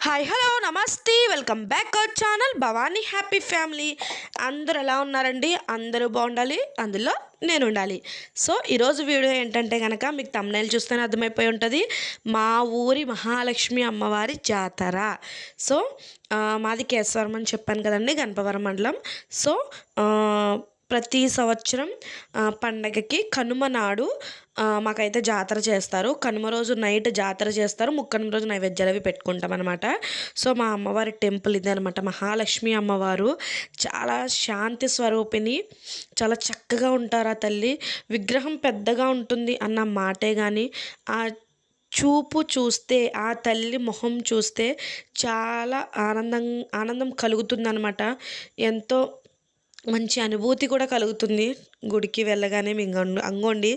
Hi hello నమస్తే welcome back our channel Bhavani happy family. అందరూ ఎలా ఉన్నారండి? అందరూ బాగుండాలి, అందులో నేను ఉండాలి. సో ఈరోజు వీడియో ఏంటంటే కనుక మీకు థంబ్నెయిల్ చూస్తేనే అర్థమైపోయి ఉంటుంది. మా ఊరి మహాలక్ష్మి అమ్మవారి జాతర. సో మాది కేశవరం అని చెప్పాను కదండి, గణపవరం మండలం. సో ప్రతి సంవత్సరం పండగకి కనుమ నాడు మాకైతే జాతర చేస్తారు. కనుమ రోజు నైట్ జాతర చేస్తారు, ముక్కనుమ రోజు నైవేద్యాలు అవి పెట్టుకుంటాం అనమాట. సో మా అమ్మవారి టెంపుల్ ఇదే అనమాట, మహాలక్ష్మి అమ్మవారు. చాలా శాంతి స్వరూపిణి, చాలా చక్కగా ఉంటారు ఆ తల్లి. విగ్రహం పెద్దగా ఉంటుంది అన్న మాటే కానీ ఆ చూపు చూస్తే, ఆ తల్లి మొహం చూస్తే చాలా ఆనందం కలుగుతుందనమాట. ఎంతో మంచి అనుభూతి కూడా కలుగుతుంది గుడికి వెళ్ళగానే. మీకు అంగోండి.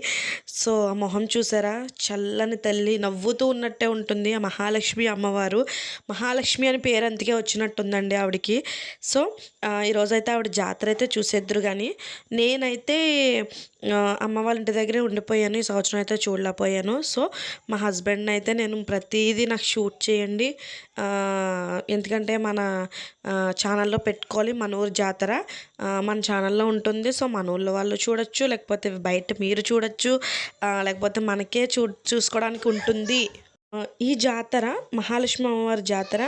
సో ఆ మొహం చూసారా, చల్లని తల్లి, నవ్వుతూ ఉన్నట్టే ఉంటుంది ఆ మహాలక్ష్మి అమ్మవారు. మహాలక్ష్మి అని పేరు అందుకే వచ్చినట్టుందండి ఆవిడకి. సో ఈరోజైతే ఆవిడ జాతర అయితే చూసేద్దరు. కానీ నేనైతే అమ్మ వాళ్ళ ఇంటి దగ్గరే ఉండిపోయాను, ఈ సంవత్సరం అయితే చూడలేకపోయాను. సో మా హస్బెండ్ని అయితే నేను ప్రతిదీ నాకు షూట్ చేయండి, ఎందుకంటే మన ఛానల్లో పెట్టుకోవాలి, మన ఊరు జాతర మన ఛానల్లో ఉంటుంది. సో మన ఊళ్ళో వాళ్ళు చూడొచ్చు, లేకపోతే బయట మీరు చూడొచ్చు, లేకపోతే మనకే చూసుకోవడానికి ఉంటుంది. ఈ జాతర మహాలక్ష్మి అమ్మవారి జాతర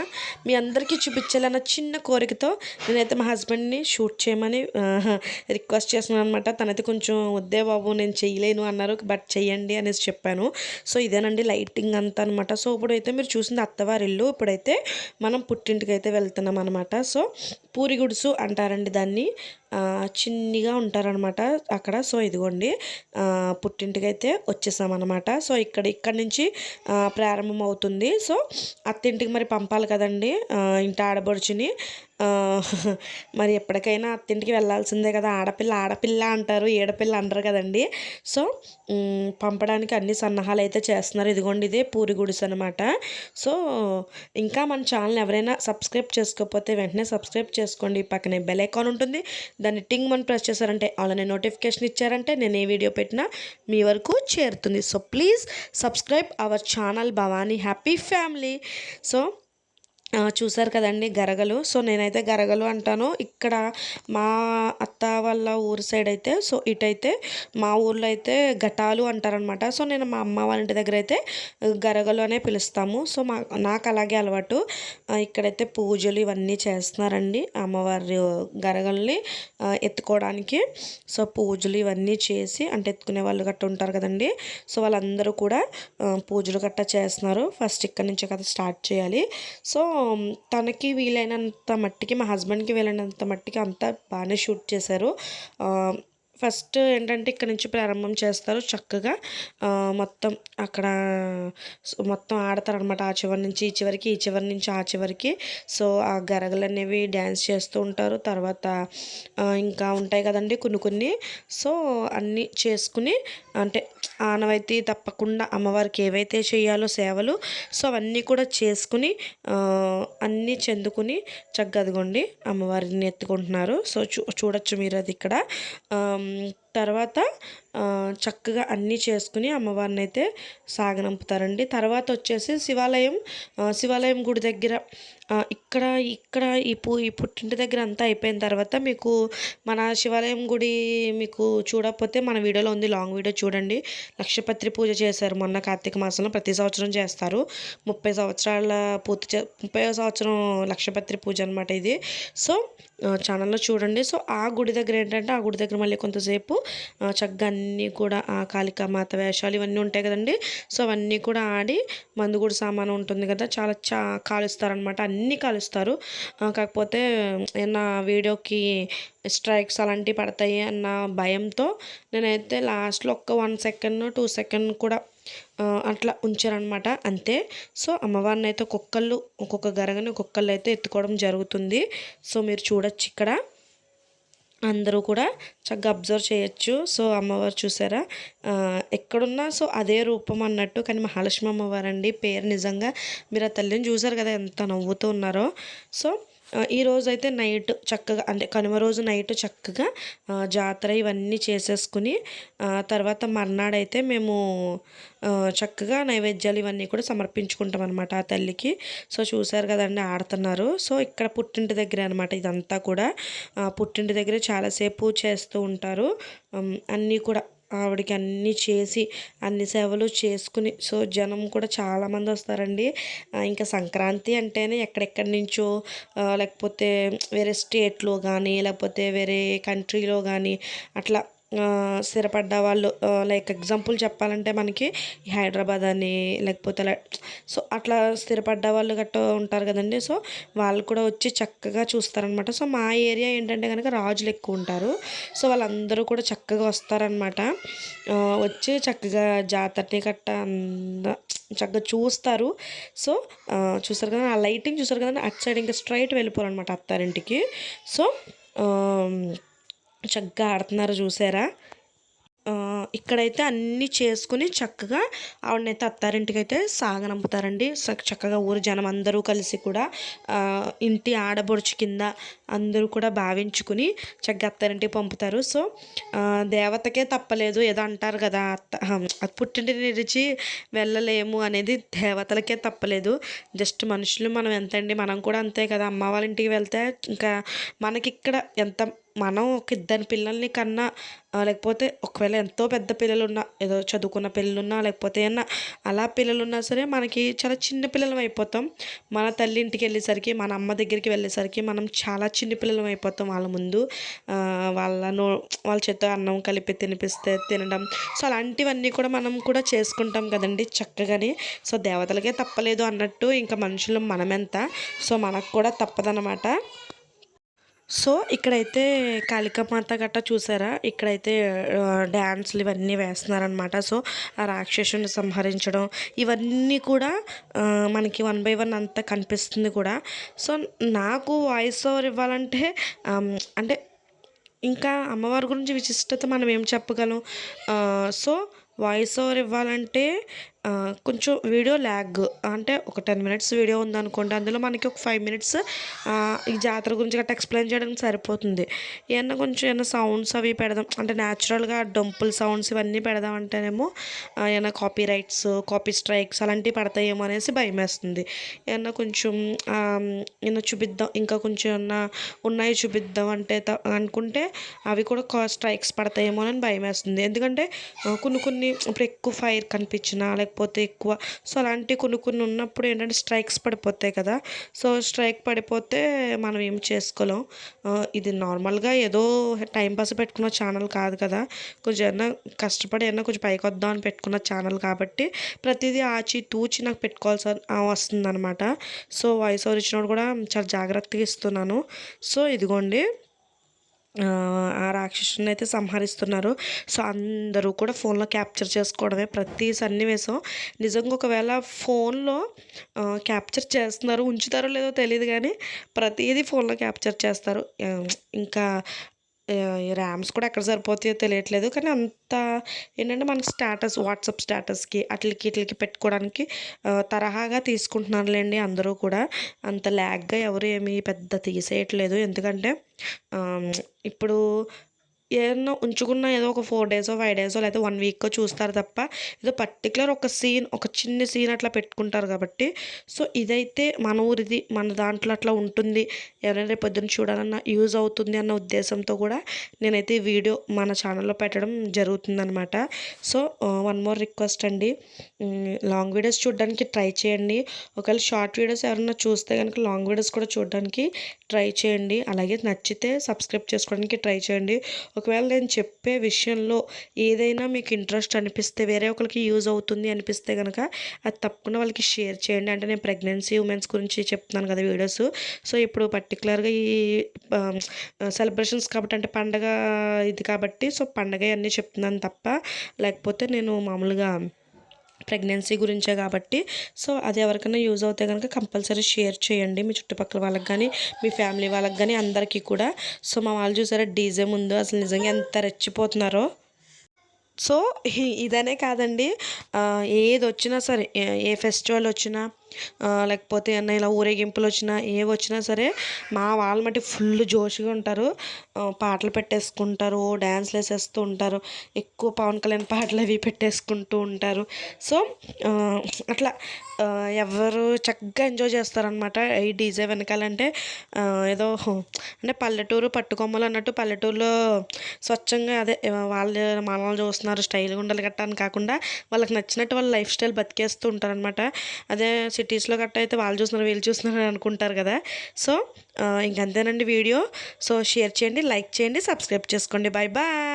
మీ అందరికీ చూపించాలన్న చిన్న కోరికతో నేనైతే మా హస్బెండ్ని షూట్ చేయమని రిక్వెస్ట్ చేస్తున్నాను అనమాట. తనైతే కొంచెం వద్దే బాబు నేను చేయలేను అన్నారు, బట్ చెయ్యండి అనేసి చెప్పాను. సో ఇదేనండి లైటింగ్ అంతా అనమాట. సో ఇప్పుడైతే మీరు చూసింది అత్తవారి ఇల్లు, ఇప్పుడైతే మనం పుట్టింటికి అయితే వెళ్తున్నాం అనమాట. సో పూరి గుడుసు అంటారండి దాన్ని, చిన్నగా ఉంటారనమాట అక్కడ. సో ఇదిగోండి పుట్టింటికి అయితే వచ్చేసామన్నమాట. సో ఇక్కడ నుంచి ప్రారంభం అవుతుంది. సో అత్తింటికి మరి పంపాలి కదండి ఇంటి ఆడబడుచుని. మరి ఎప్పటికైనా అత్తింటికి వెళ్ళాల్సిందే కదా, ఆడపిల్ల అంటారు, ఏడపిల్ల అంటారు కదండి. సో పంపడానికి అన్ని సన్నాహాలు అయితే చేస్తున్నారు. ఇదిగోండి ఇదే పూరి గుడిసె అనమాట. సో ఇంకా మన ఛానల్ ఎవరైనా సబ్స్క్రైబ్ చేసుకోకపోతే వెంటనే సబ్స్క్రైబ్ చేసుకోండి. పక్కనే బెల్ ఐకాన్ ఉంటుంది, దాన్ని టింగ్ మనం ప్రెస్ చేశారంటే అలానే నోటిఫికేషన్ ఇచ్చారంటే నేను ఏ వీడియో పెట్టినా మీ వరకు చేరుతుంది. So please subscribe our channel Bhavani happy family. So చూసారు కదండి గరగలు. సో నేనైతే గరగలు అంటాను. ఇక్కడ మా అత్త వాళ్ళ ఊరు సైడ్ అయితే, సో ఇటైతే మా ఊర్లో అయితే ఘటాలు అంటారనమాట. సో నేను మా అమ్మ వాళ్ళ ఇంటి దగ్గర అయితే గరగలు అనే పిలుస్తాము. సో నాకు అలాగే అలవాటు. ఇక్కడైతే పూజలు ఇవన్నీ చేస్తున్నారండి అమ్మవారి గరగల్ని ఎత్తుకోవడానికి. సో పూజలు ఇవన్నీ చేసి, అంటే ఎత్తుకునే వాళ్ళు గట్ట ఉంటారు కదండి, సో వాళ్ళందరూ కూడా పూజలు గట్ట చేస్తున్నారు. ఫస్ట్ ఇక్కడ నుంచే కదా స్టార్ట్ చేయాలి. సో తనకి వీలైనంత మట్టికి, మా హస్బెండ్కి వీలైనంత మట్టికి అంతా బాగానే షూట్ చేశారు. ఫస్ట్ ఏంటంటే ఇక్కడ నుంచి ప్రారంభం చేస్తారు చక్కగా. మొత్తం అక్కడ మొత్తం ఆడతారనమాట, ఆ చివరి నుంచి ఈ చివరికి, ఈ చివరి నుంచి ఆ చివరికి. సో ఆ గరగలు అనేవి డ్యాన్స్ చేస్తూ ఉంటారు. తర్వాత ఇంకా ఉంటాయి కదండి కొన్ని. సో అన్నీ చేసుకుని, అంటే ఆనవాయితీ తప్పకుండా అమ్మవారికి ఏవైతే చేయాలో సేవలు, సో అవన్నీ కూడా చేసుకుని అన్నీ చెందుకుని చక్కగా అదిగోండి అమ్మవారిని ఎత్తుకుంటున్నారు. సో చూడొచ్చు మీరు అది ఇక్కడ. తర్వాత చక్కగా అన్నీ చేసుకుని అమ్మవారిని అయితే సాగనంపుతారండి. తర్వాత వచ్చేసి శివాలయం గుడి దగ్గర ఇక్కడ ఈ పుట్టింటి దగ్గర అంతా అయిపోయిన తర్వాత మీకు మన శివాలయం గుడి మీకు చూడకపోతే మన వీడియోలో ఉంది, లాంగ్ వీడియో చూడండి. లక్షపత్రి పూజ చేశారు మొన్న కార్తీక మాసంలో, ప్రతి సంవత్సరం చేస్తారు. 30 సంవత్సరాల 30వ సంవత్సరం లక్షపత్రి పూజ అనమాట ఇది. సో ఛానల్లో చూడండి. సో ఆ గుడి దగ్గర ఏంటంటే, ఆ గుడి దగ్గర మళ్ళీ కొంతసేపు చక్కగా అన్నీ కూడా ఆ కాళికామాత వేషాలు ఇవన్నీ ఉంటాయి కదండి. సో అవన్నీ కూడా ఆడి, మందుగుడి సామాను ఉంటుంది కదా, చాలా కాలుస్తారనమాట, అన్నీ కాలుస్తారు. కాకపోతే ఏమన్నా వీడియోకి స్ట్రైక్స్ అలాంటివి పడతాయి అన్న భయంతో నేనైతే లాస్ట్లో ఒక్క 1 సెకండ్ 2 సెకండ్ కూడా అట్లా ఉంచారనమాట, అంతే. సో అమ్మవారిని అయితే ఒక్కొక్క గరగని ఒక్కొక్కళ్ళు అయితే ఎత్తుకోవడం జరుగుతుంది. సో మీరు చూడొచ్చు ఇక్కడ అందరూ కూడా చక్కగా అబ్జర్వ్ చేయొచ్చు. సో అమ్మవారు చూసారా ఎక్కడున్నా సో అదే రూపం అన్నట్టు. కానీ మహాలక్ష్మి అమ్మవారు అండి పేరు. నిజంగా మీరు ఆ తల్లిని చూసారు కదా ఎంత నవ్వుతూ ఉన్నారో. సో ఈరోజైతే నైట్ చక్కగా అంటే కనుమ రోజు నైట్ చక్కగా జాతర ఇవన్నీ చేసేసుకుని తర్వాత మర్నాడైతే మేము చక్కగా నైవేద్యాలు ఇవన్నీ కూడా సమర్పించుకుంటాం అనమాట ఆ తల్లికి. సో చూసారు కదండి ఆడుతున్నారు. సో ఇక్కడ పుట్టింటి దగ్గరే అనమాట ఇదంతా కూడా. పుట్టింటి దగ్గరే చాలాసేపు చేస్తూ ఉంటారు. అన్నీ కూడా ఆవిడకి అన్నీ చేసి అన్ని సేవలు చేసుకుని సో జనం కూడా చాలామంది వస్తారండి. ఇంకా సంక్రాంతి అంటేనే ఎక్కడెక్కడి నుంచో లేకపోతే వేరే స్టేట్లో కానీ లేకపోతే వేరే కంట్రీలో కానీ అట్లా స్థిరపడ్డ వాళ్ళు లైక్ ఎగ్జాంపుల్ చెప్పాలంటే మనకి హైదరాబాద్ అని లేకపోతే సో అట్లా స్థిరపడ్డ వాళ్ళు గట్రా ఉంటారు కదండి. సో వాళ్ళు కూడా వచ్చి చక్కగా చూస్తారనమాట. సో మా ఏరియా ఏంటంటే కనుక రాజులు ఎక్కువ ఉంటారు. సో వాళ్ళందరూ కూడా చక్కగా వస్తారనమాట. వచ్చి చక్కగా జాతరని గట్ట చక్కగా చూస్తారు. సో చూసారు కదా ఆ లైటింగ్ చూసారు కదండి. అటు సైడ్ ఇంకా స్ట్రైట్ వెళ్ళిపోవాలన్నమాట అత్తారింటికి. సో చక్కగా ఆడుతున్నారు చూసారా. ఇక్కడైతే అన్నీ చేసుకుని చక్కగా ఆవిడనైతే అత్తారింటికి అయితే సాగనంపుతారండి. చక్కగా ఊరు జనం అందరూ కలిసి కూడా ఇంటి ఆడబొడుచు కింద అందరూ కూడా భావించుకుని చక్కగా అత్తారింటికి పంపుతారు. సో దేవతకే తప్పలేదు ఏదో అంటారు కదా, పుట్టింటిని విడిచి వెళ్ళలేము అనేది దేవతలకే తప్పలేదు. జస్ట్ మనుషులు మనం ఎంతండి, మనం కూడా అంతే కదా. అమ్మ వాళ్ళ ఇంటికి వెళ్తే ఇంకా మనకి ఇక్కడ ఎంత మనం ఒక ఇద్దరు పిల్లల్ని కన్నా లేకపోతే ఒకవేళ ఎంతో పెద్ద పిల్లలున్నా ఏదో చదువుకున్న పిల్లలున్నా లేకపోతే ఏమన్నా అలా పిల్లలున్నా సరే మనకి చాలా చిన్న పిల్లలం అయిపోతాం. మన తల్లి ఇంటికి వెళ్ళేసరికి మన అమ్మ దగ్గరికి వెళ్ళేసరికి మనం చాలా చిన్న పిల్లలం అయిపోతాం వాళ్ళ ముందు. వాళ్ళ చేత్తో అన్నం కలిపి తినిపిస్తే తినడం సో అలాంటివన్నీ కూడా మనం కూడా చేసుకుంటాం కదండి చక్కగాని. సో దేవతలకే తప్పలేదు అన్నట్టు ఇంకా మనుషులు మనమెంత, సో మనకు కూడా తప్పదన్నమాట. సో ఇక్కడైతే కాళికామాత గట్ట చూసారా, ఇక్కడైతే డ్యాన్స్లు ఇవన్నీ వేస్తున్నారనమాట. సో ఆ రాక్షసుని సంహరించడం ఇవన్నీ కూడా మనకి 1 బై 1 అంతా కనిపిస్తుంది కూడా. సో నాకు వాయిస్ ఓవర్ ఇవ్వాలంటే అంటే ఇంకా అమ్మవారి గురించి విశిష్టత మనం ఏం చెప్పగలం. సో వాయిస్ ఓవర్ ఇవ్వాలంటే కొంచెం వీడియో ల్యాగ్ అంటే ఒక 10 మినిట్స్ వీడియో ఉందనుకోండి, అందులో మనకి ఒక 5 మినిట్స్ ఈ జాతర గురించి గట్రా ఎక్స్ప్లెయిన్ చేయడానికి సరిపోతుంది. ఏమన్నా కొంచెం ఏమన్నా సౌండ్స్ అవి పెడదాం అంటే న్యాచురల్గా డొంపుల్ సౌండ్స్ ఇవన్నీ పెడదామంటేనేమో ఏమన్నా కాపీ రైట్స్ కాపీ స్ట్రైక్స్ అలాంటివి పడతాయేమో అనేసి భయం వేస్తుంది. ఏమన్నా కొంచెం ఏమన్నా చూపిద్దాం ఇంకా కొంచెం ఏమన్నా ఉన్నాయి చూపిద్దాం అంటే అనుకుంటే అవి కూడా స్ట్రైక్స్ పడతాయేమో అని భయం వేస్తుంది. ఎందుకంటే కొన్ని ఇప్పుడు ఎక్కువ ఫైర్ కనిపించినా లేకపోతే ఎక్కువ సో అలాంటి కొన్ని ఉన్నప్పుడు ఏంటంటే స్ట్రైక్స్ పడిపోతాయి కదా. సో స్ట్రైక్ పడిపోతే మనం ఏం చేసుకోలేం. ఇది నార్మల్గా ఏదో టైంపాస్ పెట్టుకున్న ఛానల్ కాదు కదా, కొంచెం ఏమన్నా కష్టపడి ఏమన్నా కొంచెం పైకి వద్దాం అని పెట్టుకున్న ఛానల్ కాబట్టి ప్రతిదీ ఆచి తూచి నాకు పెట్టుకోవాల్సి వస్తుంది అనమాట. సో వాయిస్ ఓవర్ ఇచ్చినప్పుడు కూడా చాలా జాగ్రత్తగా ఇస్తున్నాను. సో ఇదిగోండి ఆ రాక్షసుని అయితే సంహరిస్తున్నారు. సో అందరూ కూడా ఫోన్లో క్యాప్చర్ చేసుకోవడమే ప్రతి సన్నివేశం. నిజంగా ఒకవేళ ఫోన్లో క్యాప్చర్ చేస్తున్నారు ఉంచుతారో లేదో తెలియదు కానీ ప్రతిదీ ఫోన్లో క్యాప్చర్ చేస్తారు. ఇంకా ర్యామ్స్ కూడా ఎక్కడ సరిపోతాయో తెలియట్లేదు కానీ అంత ఏంటంటే మనకి స్టేటస్ వాట్సాప్ స్టేటస్కి ఇట్లకి పెట్టుకోవడానికి తరహాగా తీసుకుంటున్నారులేండి అందరూ కూడా. అంత ల్యాగ్గా ఎవరు ఏమీ పెద్ద తీసేయట్లేదు. ఎందుకంటే ఇప్పుడు ఏదన్నా ఉంచుకున్న ఏదో ఒక 4 డేసో 5 డేసో లేకపోతే 1 వీక్కో చూస్తారు తప్ప ఏదో పర్టికులర్ ఒక సీన్ ఒక చిన్న సీన్ అట్లా పెట్టుకుంటారు కాబట్టి. సో ఇదైతే మన ఊరిది మన దాంట్లో అట్లా ఉంటుంది, ఎవరైనా రేపు పొద్దున్న చూడాలన్నా యూజ్ అవుతుంది అన్న ఉద్దేశంతో కూడా నేనైతే ఈ వీడియో మన ఛానల్లో పెట్టడం జరుగుతుందనమాట. సో వన్ మోర్ రిక్వెస్ట్ అండి, లాంగ్ వీడియోస్ చూడడానికి ట్రై చేయండి. ఒకవేళ షార్ట్ వీడియోస్ ఎవరైనా చూస్తే కనుక లాంగ్ వీడియోస్ కూడా చూడడానికి ట్రై చేయండి. అలాగే నచ్చితే సబ్స్క్రైబ్ చేసుకోవడానికి ట్రై చేయండి. ఒకవేళ నేను చెప్పే విషయంలో ఏదైనా మీకు ఇంట్రెస్ట్ అనిపిస్తే వేరే ఒకరికి యూజ్ అవుతుంది అనిపిస్తే కనుక అది తప్పకుండా వాళ్ళకి షేర్ చేయండి. అంటే నేను ప్రెగ్నెన్సీ ఉమెన్స్ గురించి చెప్తున్నాను కదా వీడియోస్. సో ఇప్పుడు పర్టికులర్గా ఈ సెలబ్రేషన్స్ కాబట్టి అంటే పండగ ఇది కాబట్టి సో పండగ అన్నీ చెప్తున్నాను తప్ప లేకపోతే నేను మామూలుగా ప్రెగ్నెన్సీ గురించే కాబట్టి. సో అది ఎవరికైనా యూజ్ అవుతే కనుక కంపల్సరీ షేర్ చేయండి మీ చుట్టుపక్కల వాళ్ళకి కానీ మీ ఫ్యామిలీ వాళ్ళకి కానీ అందరికీ కూడా. సో మా వాళ్ళు చూసారా డీజే ముందు అసలు నిజంగా ఎంత రెచ్చిపోతున్నారో. సో ఇదనే కాదండి, ఏది వచ్చినా సరే ఏ ఫెస్టివల్ వచ్చినా లేకపోతే ఏమన్నా ఇలా ఊరేగింపులు వచ్చినా వచ్చినా సరే మా వాళ్ళ మట్టి ఫుల్ జోష్గా ఉంటారు. పాటలు పెట్టేసుకుంటారు, డ్యాన్స్లు వేసేస్తూ ఉంటారు. ఎక్కువ పవన్ కళ్యాణ్ పాటలు అవి పెట్టేసుకుంటూ ఉంటారు. సో అట్లా ఎవరు చక్కగా ఎంజాయ్ చేస్తారనమాట ఈ డీజే వెనకాలంటే. ఏదో అంటే పల్లెటూరు పట్టుకొమ్మలు అన్నట్టు పల్లెటూరులో స్వచ్ఛంగా అదే వాళ్ళు మనల్ని చూస్తున్నారు స్టైల్గా ఉండాలి గట్టా అని కాకుండా వాళ్ళకి నచ్చినట్టు వాళ్ళ లైఫ్ స్టైల్ బతికేస్తూ ఉంటారనమాట. అదే సిటీస్లో గట్టా అయితే వాళ్ళు చూస్తున్నారు వీళ్ళు చూస్తున్నారు అని అనుకుంటారు కదా. సో ఇంకంతేనండి వీడియో. సో షేర్ చేయండి, లైక్ చేయండి, సబ్స్క్రైబ్ చేసుకోండి. Bye bye.